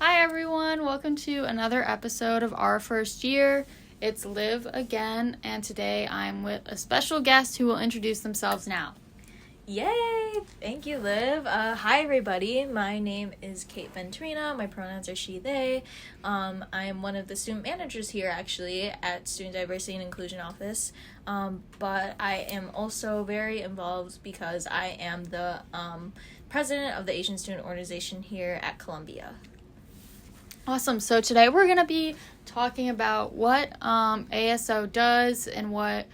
Hi everyone, welcome to another episode of Our First Year. It's Liv again, and today I'm with a special guest who will introduce themselves now. Yay! Thank you, Liv. Hi, everybody. My name is Kate Venturina. My pronouns are she, they. I am one of the student managers here, actually, at Student Diversity and Inclusion Office. But I am also very involved because I am the president of the Asian Student Organization here at Columbia. Awesome. So today we're going to be talking about what ASO does and what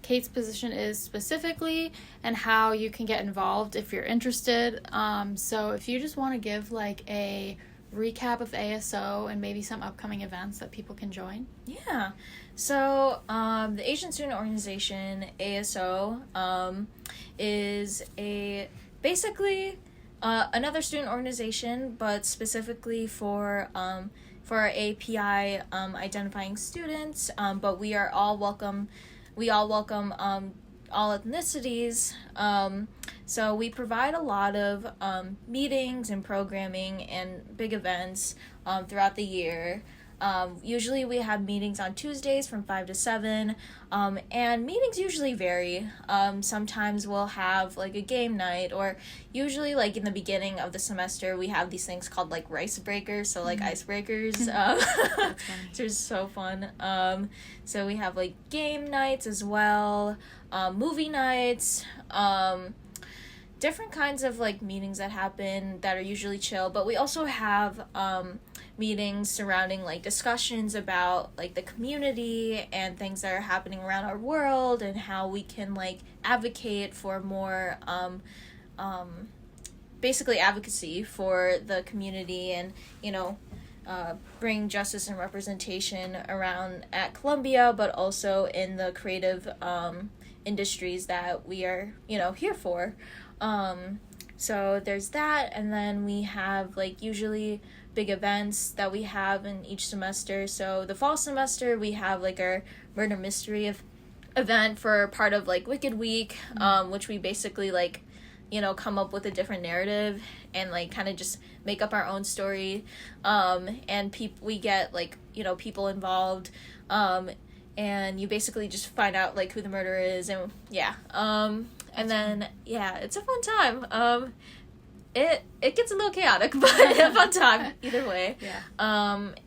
Kate's position is specifically and how you can get involved if you're interested. So if you just want to give like a recap of ASO and maybe some upcoming events that people can join. Yeah. So the Asian Student Organization, ASO, is basically another student organization, but specifically for our API identifying students. But we are all welcome. We all welcome all ethnicities. So we provide a lot of meetings and programming and big events throughout the year. Usually we have meetings on Tuesdays from 5 to 7, and meetings usually vary. Sometimes we'll have like a game night, or usually like in the beginning of the semester we have these things called like rice breakers, so like icebreakers, which is so fun. So we have like game nights as well, movie nights, different kinds of like meetings that happen that are usually chill, but we also have meetings surrounding like discussions about like the community and things that are happening around our world and how we can like advocate for more basically advocacy for the community and bring justice and representation around at Columbia, but also in the creative industries that we are here for. So there's that, and then we have like usually big events that we have in each semester. So the fall semester we have like our murder mystery event for part of like Wicked Week, which we basically like come up with a different narrative and like kind of just make up our own story, and we get like people involved, and you basically just find out like who the murderer is, and and then it's a fun time. It gets a little chaotic, but a fun time either way. Yeah.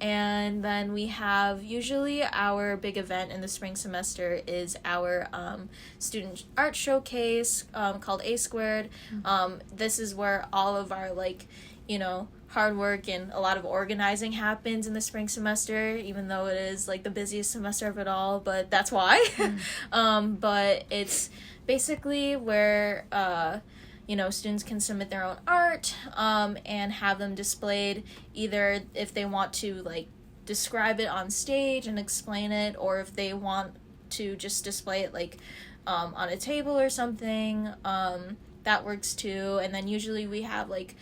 And then we have usually our big event in the spring semester is our student art showcase called A Squared. This is where all of our hard work and a lot of organizing happens in the spring semester, even though it is like the busiest semester of it all, but that's why. But it's basically where students can submit their own art and have them displayed, either if they want to like describe it on stage and explain it, or if they want to just display it like on a table or something, that works too. And then usually we have like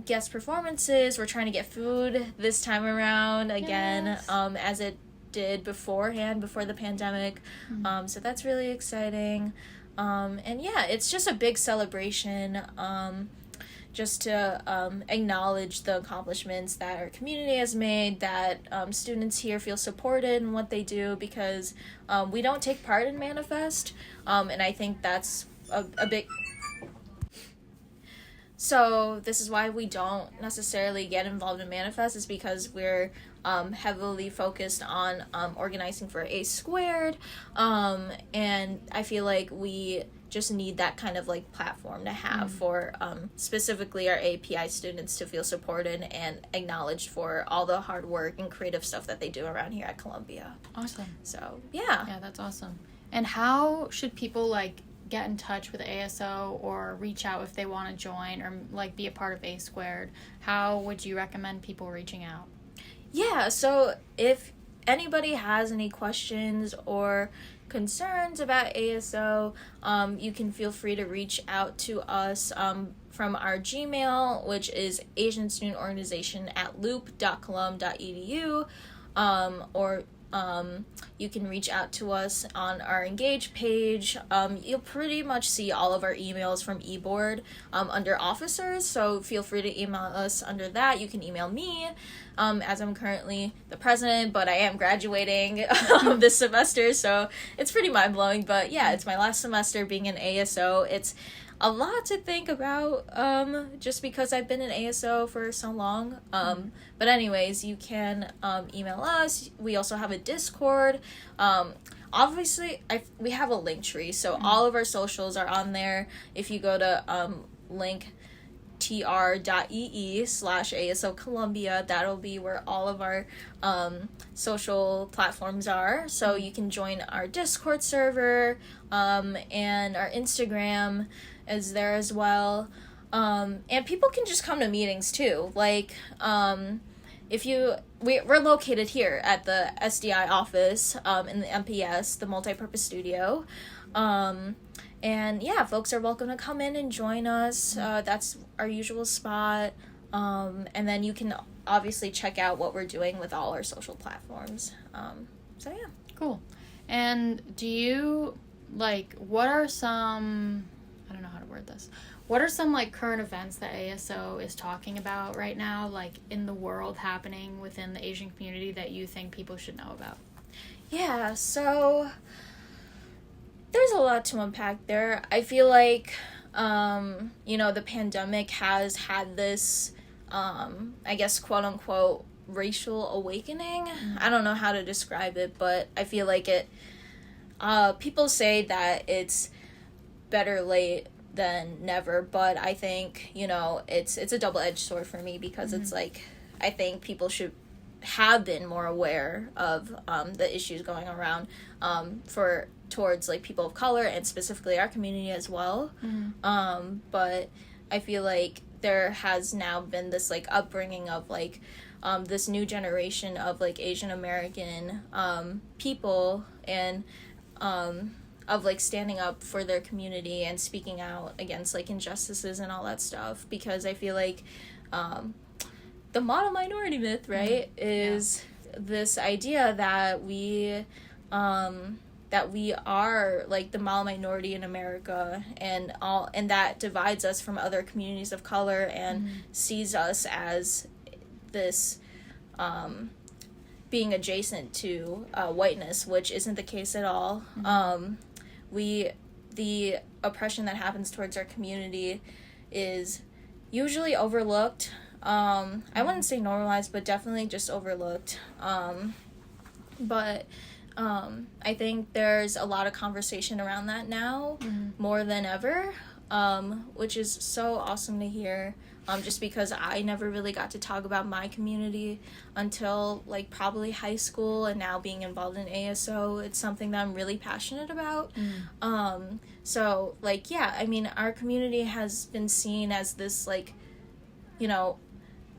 guest performances. We're trying to get food this time around again, yes. As it did before the pandemic. So that's really exciting. And it's just a big celebration, just to acknowledge the accomplishments that our community has made, that students here feel supported in what they do, because we don't take part in Manifest, and I think that's a big... So this is why we don't necessarily get involved in Manifest, is because we're heavily focused on organizing for A Squared, and I feel like we just need that kind of like platform to have for specifically our API students to feel supported and acknowledged for all the hard work and creative stuff that they do around here at Columbia. Awesome. So yeah, that's awesome. And how should people like get in touch with ASO or reach out if they want to join or like be a part of A Squared? How would you recommend people reaching out? Yeah, so if anybody has any questions or concerns about ASO, you can feel free to reach out to us from our Gmail, which is asianstudentorganization@loop.colum.edu, or You can reach out to us on our Engage page. You'll pretty much see all of our emails from eBoard under officers, so feel free to email us under that. You can email me, as I'm currently the president, but I am graduating this semester, so it's pretty mind-blowing. But yeah, it's my last semester being an ASO. It's a lot to think about, just because I've been an ASO for so long. But anyways, you can email us. We also have a Discord. Obviously, we have a link tree, so all of our socials are on there. If you go to linktr.ee/ASO Columbia, that'll be where all of our social platforms are. So you can join our Discord server, and our Instagram is there as well. And people can just come to meetings too. Like, we're located here at the SDI office, in the MPS, the multipurpose studio. And yeah, folks are welcome to come in and join us. That's our usual spot. And then you can obviously check out what we're doing with all our social platforms. So yeah. Cool. And do you, what are some, I don't know how to word this. What are some, current events that ASO is talking about right now, in the world happening within the Asian community that you think people should know about? Yeah, so there's a lot to unpack there. I feel like, the pandemic has had this, I guess, quote-unquote, racial awakening. I don't know how to describe it, but I feel like people say that it's better late than never, but I think, it's a double-edged sword for me, because it's I think people should have been more aware of the issues going around towards people of color, and specifically our community as well. But I feel like there has now been this upbringing of this new generation of Asian American people, and of standing up for their community and speaking out against injustices and all that stuff, because I feel like the model minority myth, right, is this idea that we are the model minority in America, and that divides us from other communities of color, and sees us as this being adjacent to whiteness, which isn't the case at all. The oppression that happens towards our community is usually overlooked. I wouldn't say normalized, but definitely just overlooked. But I think there's a lot of conversation around that now, more than ever, which is so awesome to hear. Just because I never really got to talk about my community until probably high school, and now being involved in ASO, it's something that I'm really passionate about. So yeah, I mean, our community has been seen as this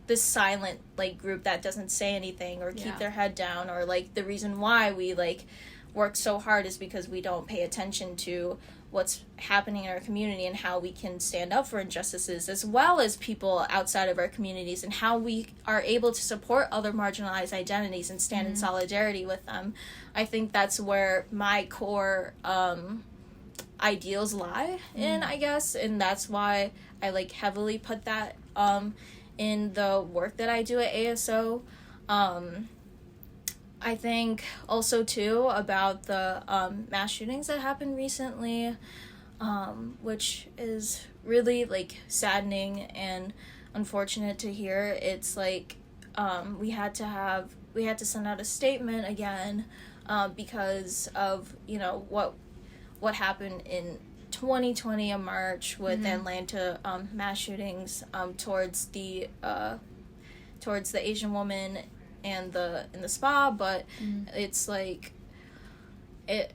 this silent group that doesn't say anything or keep their head down, or the reason why we work so hard is because we don't pay attention to what's happening in our community, and how we can stand up for injustices, as well as people outside of our communities, and how we are able to support other marginalized identities and stand in solidarity with them. I think that's where my core ideals lie in, I guess, and that's why I heavily put that in the work that I do at ASO. I think also too about the mass shootings that happened recently, which is really saddening and unfortunate to hear. It's we had to send out a statement again, because of what happened in 2020 in March with the Atlanta mass shootings towards the Asian woman and in the spa, but it's it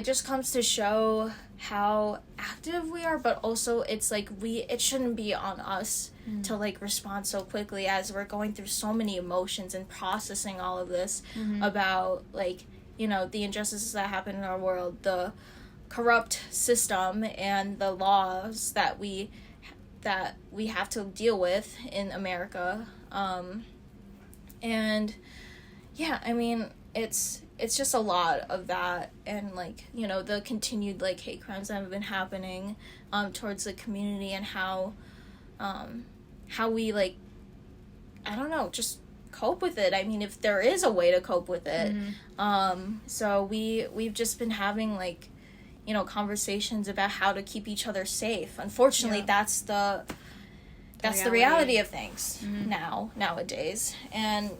just comes to show how active we are, but also it's it shouldn't be on us to respond so quickly, as we're going through so many emotions and processing all of this about the injustices that happen in our world, the corrupt system, and the laws that we have to deal with in America. And yeah, I mean, it's just a lot of that, and like, you know, the continued like hate crimes that have been happening towards the community, and how we, like, I don't know, just cope with it. I mean, if there is a way to cope with it. So we've just been having, like, you know, conversations about how to keep each other safe. Unfortunately, that's the reality of things nowadays. And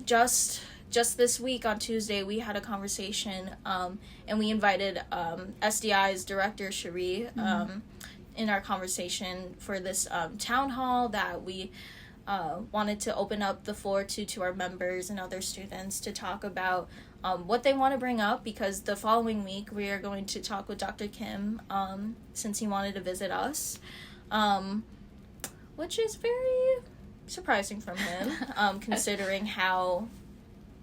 just this week on Tuesday, we had a conversation, and we invited SDI's director, Cherie, in our conversation for this town hall that we wanted to open up the floor to our members and other students to talk about what they want to bring up, because the following week we are going to talk with Dr. Kim, since he wanted to visit us, which is very surprising from him, considering how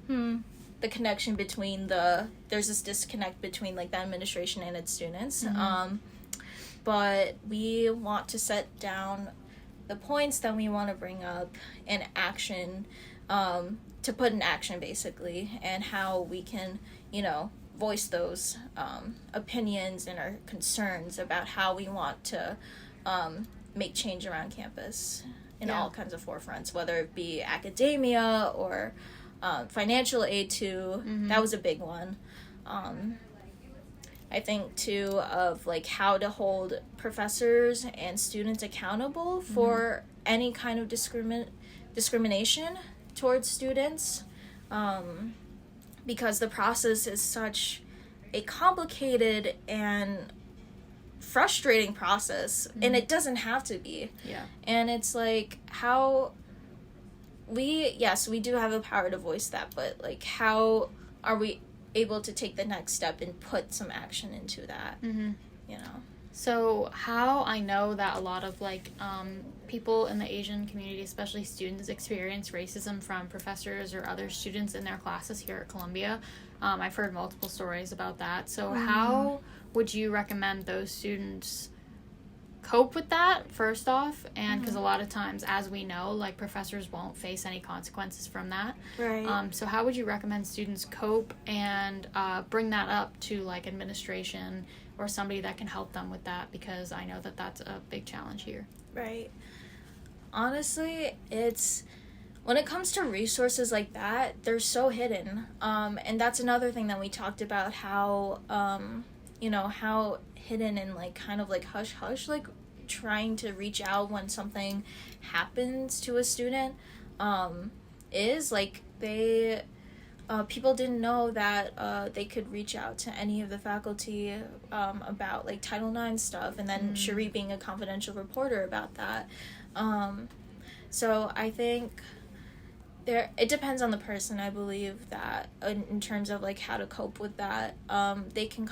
the connection between there's this disconnect between, like, the administration and its students. But we want to set down the points that we want to bring up in action, to put in action, basically, and how we can, you know, voice those opinions and our concerns about how we want to make change around campus in all kinds of forefronts, whether it be academia or financial aid too. That was a big one. I think too of, like, how to hold professors and students accountable for any kind of discrimination towards students, because the process is such a complicated and frustrating process, and it doesn't have to be. And it's like, how we do have the power to voice that, but, like, how are we able to take the next step and put some action into that, you know? So how I know that a lot of, like, people in the Asian community, especially students, experience racism from professors or other students in their classes here at Columbia. I've heard multiple stories about that. So how would you recommend those students cope with that, first off? And because a lot of times, as we know, like, professors won't face any consequences from that. Right. So how would you recommend students cope and bring that up to, like, administration or somebody that can help them with that? Because I know that that's a big challenge here. Right. Honestly, when it comes to resources like that, they're so hidden. And that's another thing that we talked about, how, you know, how hidden and, like, kind of, like, hush-hush, like, trying to reach out when something happens to a student, is, like, people didn't know that they could reach out to any of the faculty about, like, Title IX stuff, and then Cherie being a confidential reporter about that. So I think it depends on the person. I believe that in terms of, like, how to cope with that, they can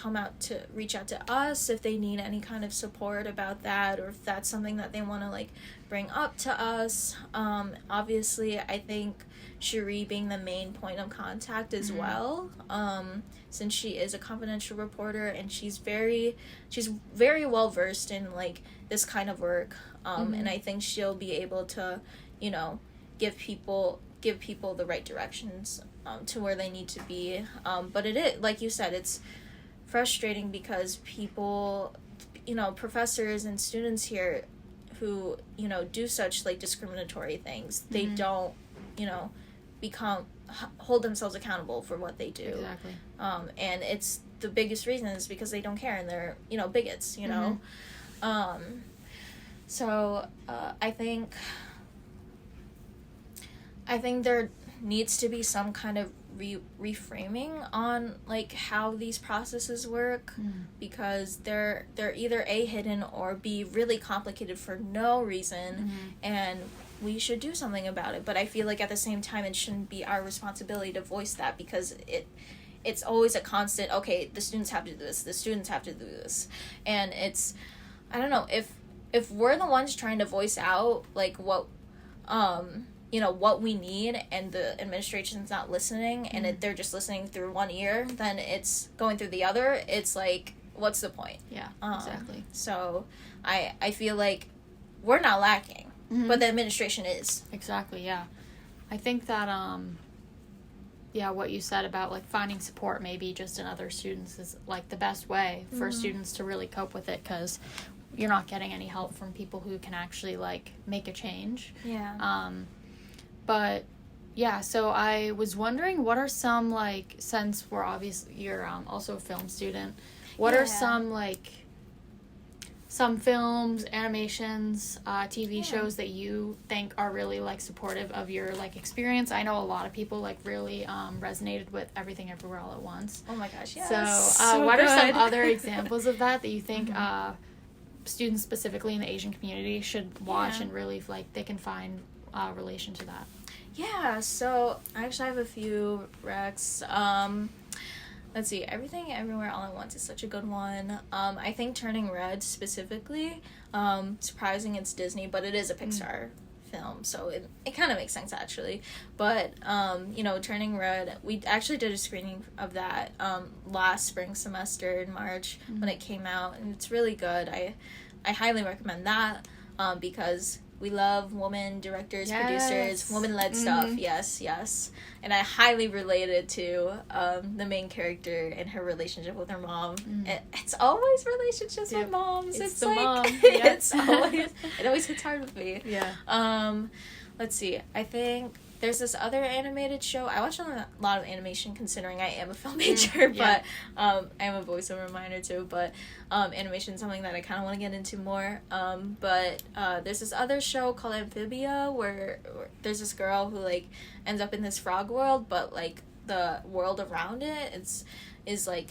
reach out to us if they need any kind of support about that, or if that's something that they want to, like, bring up to us. Obviously, I think Cherie being the main point of contact as well, since she is a confidential reporter, and she's very well versed in, like, this kind of work, and I think she'll be able to, you know, give people the right directions to where they need to be. But it is, like you said, it's frustrating because people, you know, professors and students here who, you know, do such, like, discriminatory things, they don't, you know, hold themselves accountable for what they do. Exactly. And it's the biggest reason is because they don't care, and they're, you know, bigots, you know. So I think there needs to be some kind of reframing on, like, how these processes work, because they're either A, hidden, or B, really complicated for no reason, and we should do something about it. But I feel like at the same time, it shouldn't be our responsibility to voice that, because it's always a constant, okay, the students have to do this, and it's, I don't know, if we're the ones trying to voice out, like, what you know, what we need, and the administration's not listening, and they're just listening through one ear, then it's going through the other. It's like, what's the point? Yeah, exactly. So I feel like we're not lacking, but the administration is. Exactly, yeah. I think that yeah, what you said about like finding support maybe just in other students is like the best way for students to really cope with it, because you're not getting any help from people who can actually like make a change. Yeah. But yeah, so I was wondering, what are some like, since we're obviously you're also a film student, what are some like some films, animations, TV shows that you think are really like supportive of your like experience? I know a lot of people like really resonated with Everything Everywhere All at Once. Oh my gosh, yes. So, what good. are some other examples of that you think students specifically in the Asian community should watch and really like they can find relation to that? Yeah, so I actually have a few recs. Let's see, Everything Everywhere All at Once is such a good one. I think Turning Red specifically, surprising it's Disney, but it is a Pixar film, so it kind of makes sense actually. But, Turning Red, we actually did a screening of that last spring semester in March when it came out, and it's really good. I highly recommend that because we love woman directors, producers, woman-led stuff. Yes. And I highly related to the main character and her relationship with her mom. It's always relationships with moms. It's the like, mom. it always hits hard with me. Yeah. Let's see. I think there's this other animated show. I watch a lot of animation considering I am a film major, but I am a voiceover minor too. But animation is something that I kind of want to get into more. But there's this other show called Amphibia where there's this girl who like ends up in this frog world, but like the world around it is like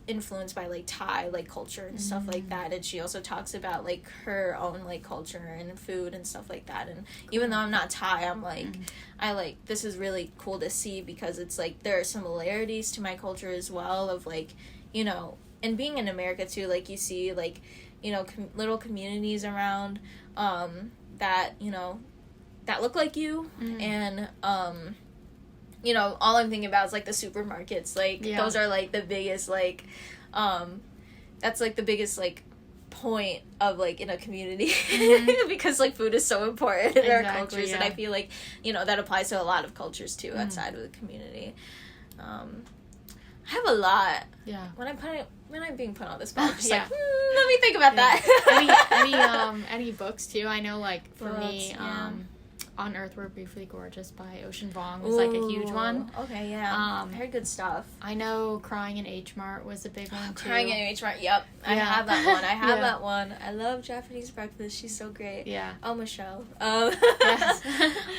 influenced by like Thai like culture and stuff like that, and she also talks about like her own like culture and food and stuff like that. And even though I'm not Thai, I'm like I like this is really cool to see because it's like there are similarities to my culture as well of like, and being in America too, like you see like little communities around that that look like you, and all I'm thinking about is, like, the supermarkets. Like, those are, like, the biggest, like, that's, like, the biggest, like, point of, like, in a community. Because, like, food is so important in our cultures. And I feel like, that applies to a lot of cultures, too, outside of the community. I have a lot. Yeah. When I'm being put on the spot, I'm just like, let me think about that. Any books, too? I know, like, for me, On Earth We're Briefly Gorgeous by Ocean Vuong was like a huge one. Okay, yeah. I heard good stuff. I know Crying in H Mart was a big one too. Crying in H Mart, yep. I have that one. That one. I love Japanese Breakfast. She's so great. Yeah. Oh, Michelle. Yes.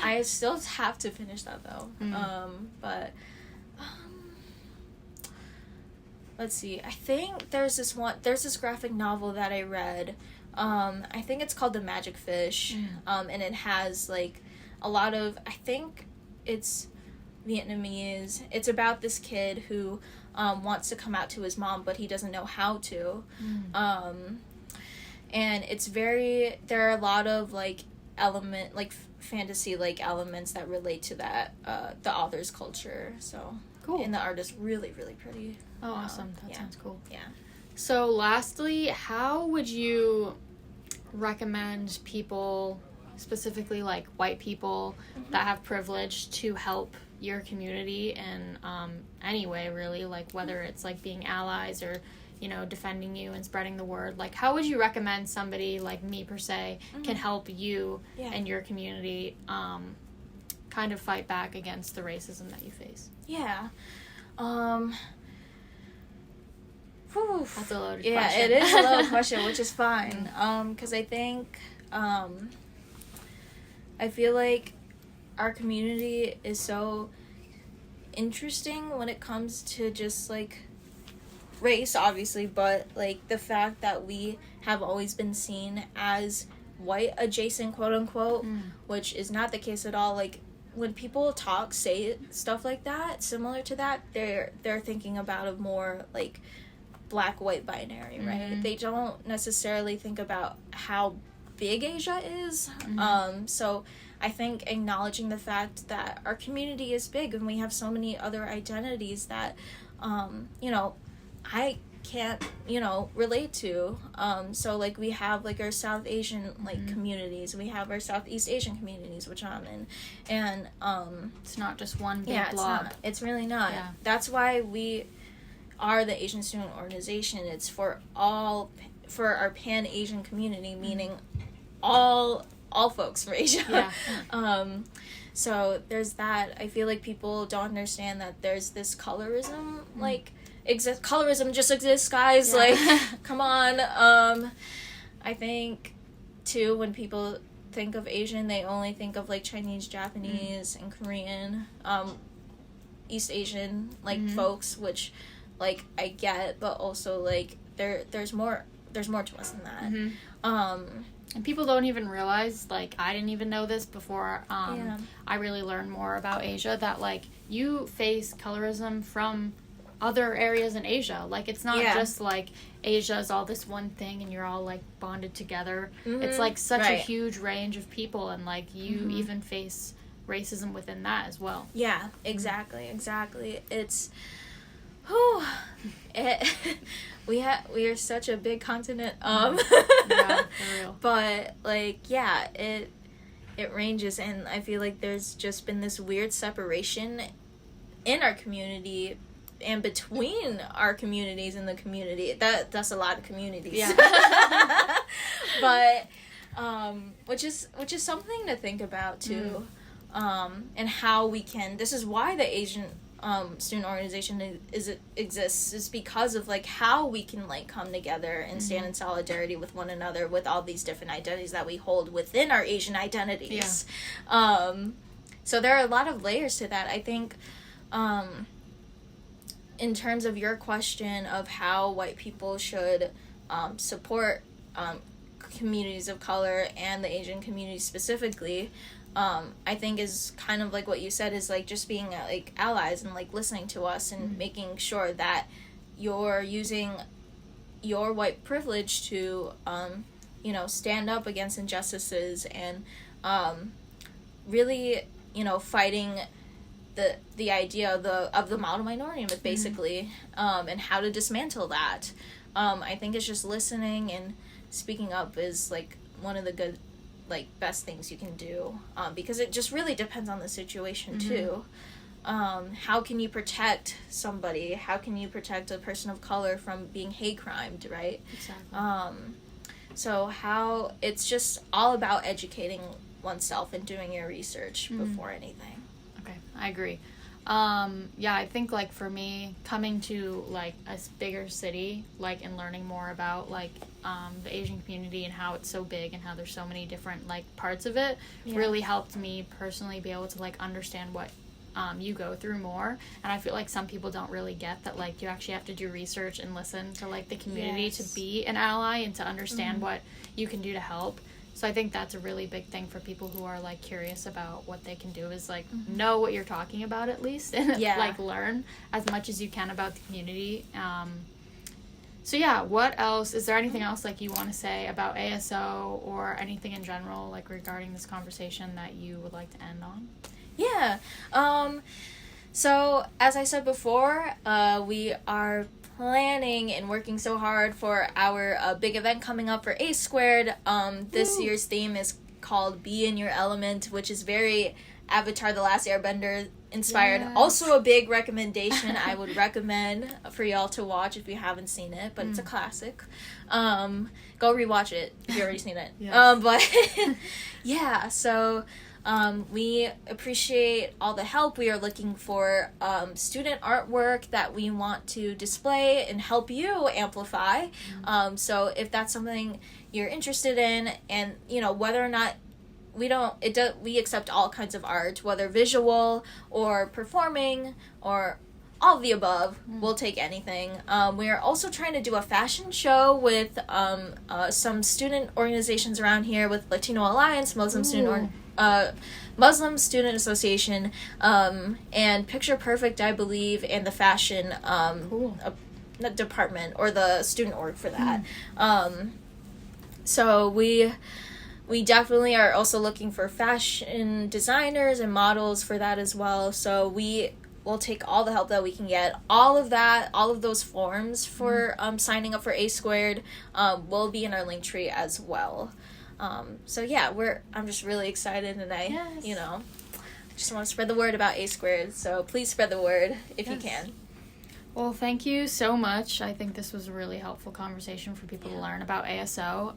I still have to finish that though. But let's see. I think there's this graphic novel that I read. I think it's called The Magic Fish. And it has like a lot of, I think it's Vietnamese. It's about this kid who wants to come out to his mom, but he doesn't know how to. And it's there are a lot of like fantasy like elements that relate to that, the author's culture. So cool. And the art is really, really pretty. Oh, awesome. That sounds cool. Yeah. So lastly, how would you recommend people, specifically like white people that have privilege, to help your community in any way really, like whether it's like being allies or defending you and spreading the word? Like how would you recommend somebody like me per se can help you and your community kind of fight back against the racism that you face? That's a loaded question. Yeah, it is a loaded question, which is fine. Because I think, I feel like our community is so interesting when it comes to just, like, race, obviously, but, like, the fact that we have always been seen as white adjacent, quote-unquote, which is not the case at all. Like, when people say stuff like that, similar to that, they're thinking about a more, like, black-white binary, right? They don't necessarily think about how big Asia is. So I think acknowledging the fact that our community is big and we have so many other identities that, can't, relate to. So like we have like our South Asian like communities, we have our Southeast Asian communities, which I'm in, and it's not just one big it's blob. not. It's really not. Yeah. That's why we are the Asian Student Organization. It's for our Pan-Asian community, meaning all folks from Asia. Yeah. So there's that. I feel like people don't understand that there's this colorism, like, colorism just exists, guys. Yeah. Like, come on. I think, too, when people think of Asian, they only think of, like, Chinese, Japanese, and Korean, East Asian, like, folks, which, like, I get, but also, like, there's more to us than that. And people don't even realize, like, I didn't even know this before I really learned more about Asia, that, like, you face colorism from other areas in Asia. Like, it's not just, like, Asia is all this one thing and you're all, like, bonded together. It's, like, such a huge range of people, and, like, you even face racism within that as well. Yeah, exactly. It's... we are such a big continent, Yeah, for real. but like, yeah, it ranges, and I feel like there's just been this weird separation in our community and between our communities and the community. That's a lot of communities. Yeah. But which is something to think about too. And how we can, this is why the Asian student organization exists, is because of like how we can like come together and stand in solidarity with one another with all these different identities that we hold within our Asian identities. So there are a lot of layers to that. I think in terms of your question of how white people should support communities of color and the Asian community specifically, I think is kind of like what you said, is like just being like allies and like listening to us and making sure that you're using your white privilege to stand up against injustices and really fighting the idea of the model minority myth, basically, and how to dismantle that. I think it's just listening and speaking up is like one of the good, like, best things you can do, because it just really depends on the situation too. How can you protect somebody? How can you protect a person of color from being hate crimed, right? Exactly. So how it's just all about educating oneself and doing your research before anything. Okay, I agree. Yeah, I think, like, for me, coming to, like, a bigger city, like, and learning more about, like, the Asian community and how it's so big and how there's so many different, like, parts of it really helped me personally be able to, like, understand what you go through more. And I feel like some people don't really get that, like, you actually have to do research and listen to, like, the community to be an ally and to understand what you can do to help. So I think that's a really big thing for people who are, like, curious about what they can do, is, like, know what you're talking about at least, and, like, learn as much as you can about the community. So, yeah, what else? Is there anything else, like, you want to say about ASO or anything in general, like, regarding this conversation that you would like to end on? Yeah. So, as I said before, we are planning and working so hard for our big event coming up for A Squared. This year's theme is called Be in Your Element, which is very Avatar: The Last Airbender inspired. Yes. Also a big recommendation. I would recommend for y'all to watch if you haven't seen it, but it's a classic. Go rewatch it if you already seen it. Yes. But yeah, so we appreciate all the help. We are looking for student artwork that we want to display and help you amplify. So if that's something you're interested in, and whether or not we accept all kinds of art, whether visual or performing or all of the above. We'll take anything. We are also trying to do a fashion show with some student organizations around here, with Latino Alliance, Muslim Student Association, and Picture Perfect, I believe, and the fashion department, or the student org for that. So we definitely are also looking for fashion designers and models for that as well. So we we'll take all the help that we can get. All of that, all of those forms for signing up for A Squared will be in our link tree as well. So yeah, I'm just really excited, and I, Yes. you know, just want to spread the word about A Squared. So please spread the word if you Yes. can. Well, thank you so much. I think this was a really helpful conversation for people to learn about ASO.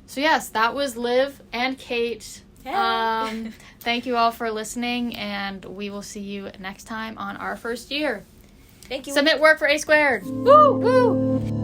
So yes, that was Liv and Kate. Hey. Thank you all for listening, and we will see you next time on our first year. Thank you. Submit work for A Squared. Woo! Woo!